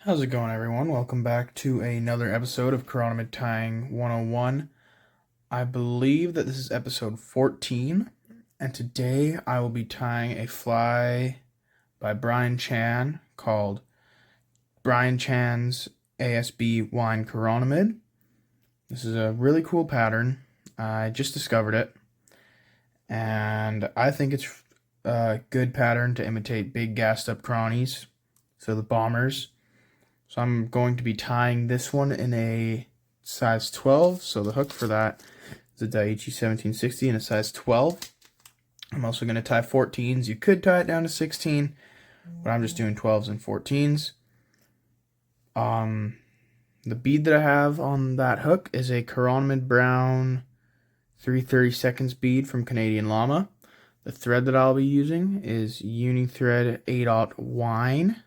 How's it going, everyone? Welcome back to another episode of Chironomid Tying 101. I believe that this is episode 14, and today I will be tying a fly by Brian Chan called Brian Chan's ASB Wine Chironomid. This is a really cool pattern. I just discovered it, and I think it's a good pattern to imitate big gassed up cronies, so the bombers. So I'm going to be tying this one in a size 12. So the hook for that is a Daiichi 1760 in a size 12. I'm also going to tie 14s. You could tie it down to 16, but I'm just doing 12s and 14s. The bead that I have on that hook is a Chironomid Brown 3/32 bead from Canadian Llama. The thread that I'll be using is Uni Thread 8/0 Wine.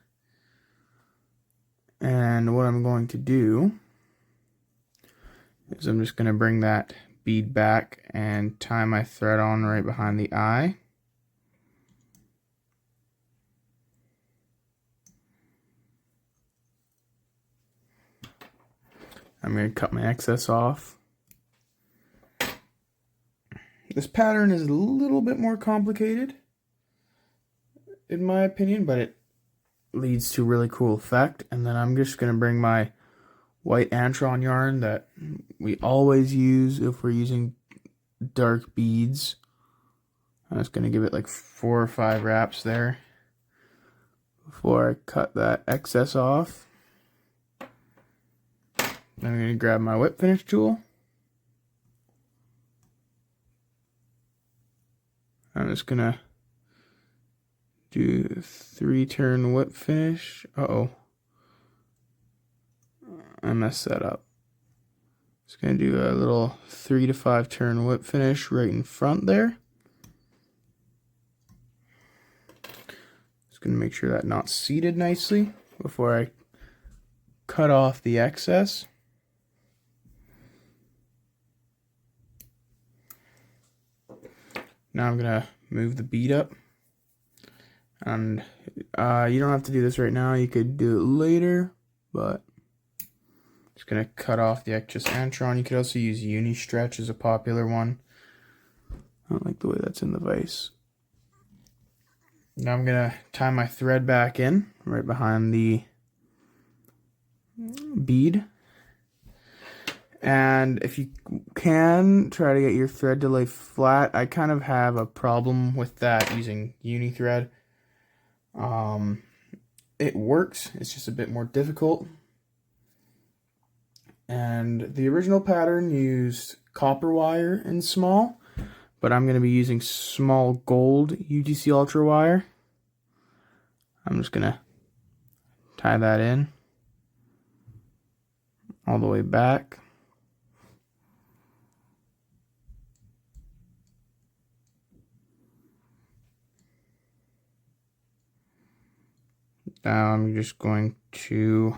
And what I'm going to do is I'm just going to bring that bead back and tie my thread on right behind the eye. I'm going to cut my excess off. This pattern is a little bit more complicated, in my opinion, but it leads to a really cool effect. And then I'm just going to bring my white Antron yarn that we always use if we're using dark beads. I'm just going to give it like 4 or 5 wraps there before I cut that excess off. Then I'm going to grab my whip finish tool. I'm just going to do 3-turn whip finish. Uh-oh. I messed that up. Just going to do a little 3 to 5 turn whip finish right in front there. Just going to make sure that knot's seated nicely before I cut off the excess. Now I'm going to move the bead up. And you don't have to do this right now. You could do it later, but just going to cut off the excess Antron. You could also use Uni Stretch as a popular one. I don't like the way that's in the vise. Now I'm going to tie my thread back in right behind the bead. And if you can, try to get your thread to lay flat. I kind of have a problem with that using Uni thread. It works, it's just a bit more difficult. And the original pattern used copper wire in small, but I'm going to be using small gold UTC Ultra wire. I'm just going to tie that in all the way back. Now I'm just going to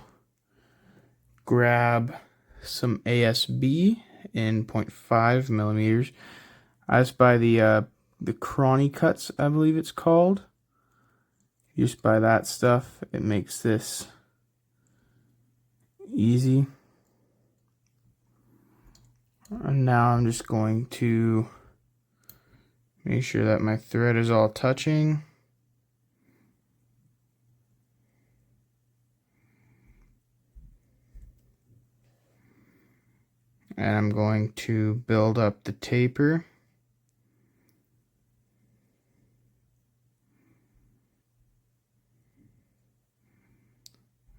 grab some ASB in 0.5 millimeters. I just buy the Chrony Cuts, I believe it's called. You just buy that stuff. It makes this easy. And now I'm just going to make sure that my thread is all touching. And I'm going to build up the taper.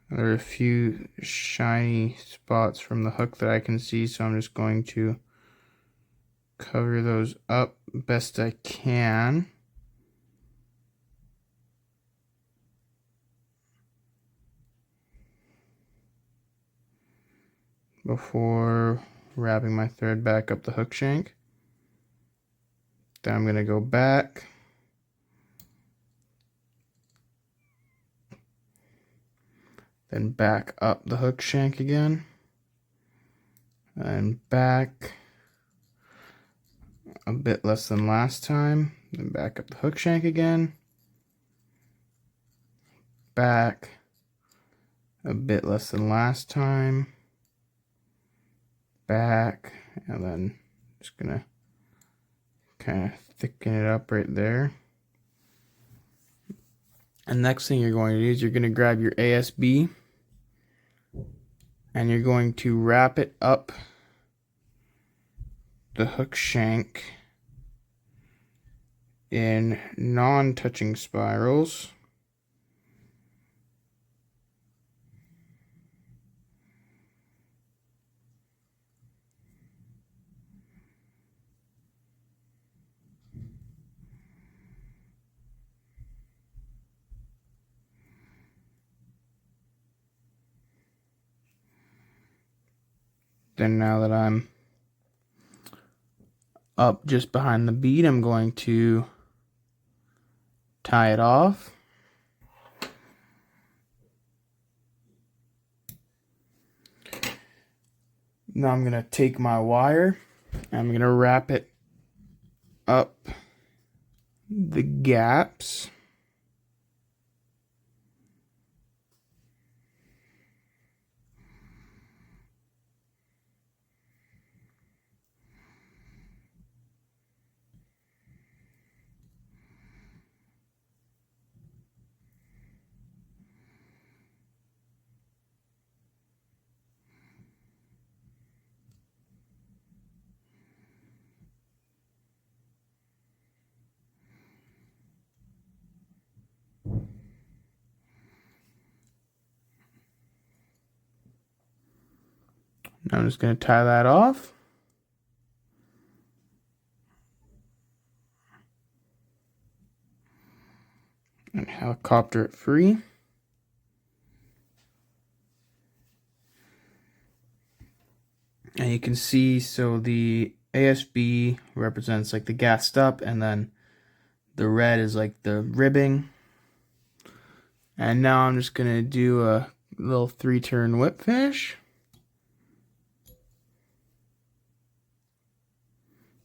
There are a few shiny spots from the hook that I can see, so I'm just going to cover those up best I can. Before wrapping my thread back up the hook shank. Then I'm going to go back. Then back up the hook shank again. And back a bit less than last time. Then back up the hook shank again. Back. a bit less than last time. Back, and then just gonna kind of thicken it up right there. And next thing you're going to do is you're going to grab your ASB and you're going to wrap it up the hook shank in non-touching spirals. Then now that I'm up just behind the bead, I'm going to tie it off. Now I'm going to take my wire and I'm going to wrap it up the gaps. Now I'm just going to tie that off. And helicopter it free. And you can see, so the ASB represents like the gassed up, and then the red is like the ribbing. And now I'm just going to do a little 3-turn whip finish.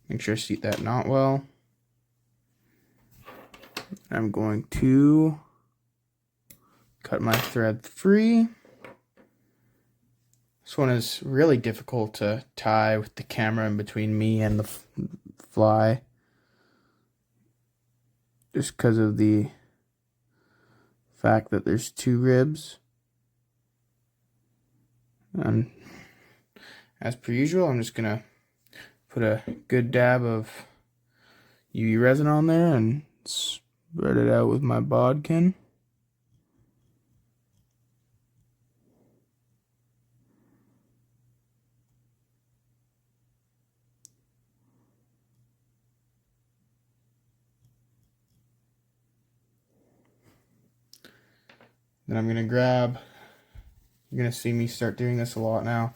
Make sure I seat that knot well. I'm going to cut my thread free. This one is really difficult to tie with the camera in between me and the fly, just because of the fact that there's 2 ribs. And as per usual, I'm just gonna put a good dab of UV resin on there and spread it out with my bodkin. Then I'm gonna grab, you're gonna see me start doing this a lot now,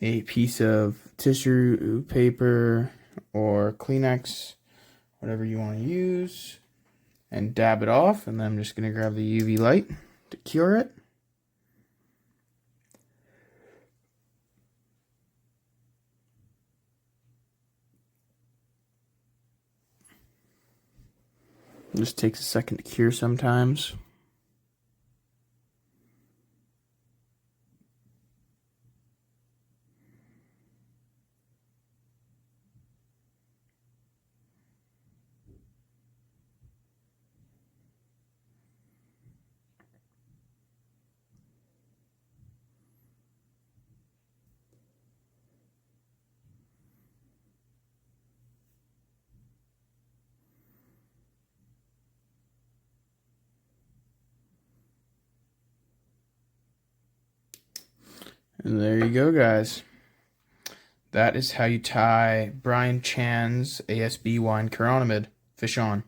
a piece of tissue paper or Kleenex, whatever you want to use, and dab it off. And then I'm just gonna grab the UV light to cure it. It just takes a second to cure sometimes. And there you go, guys. That is how you tie Brian Chan's ASB wine Chironomid. Fish on.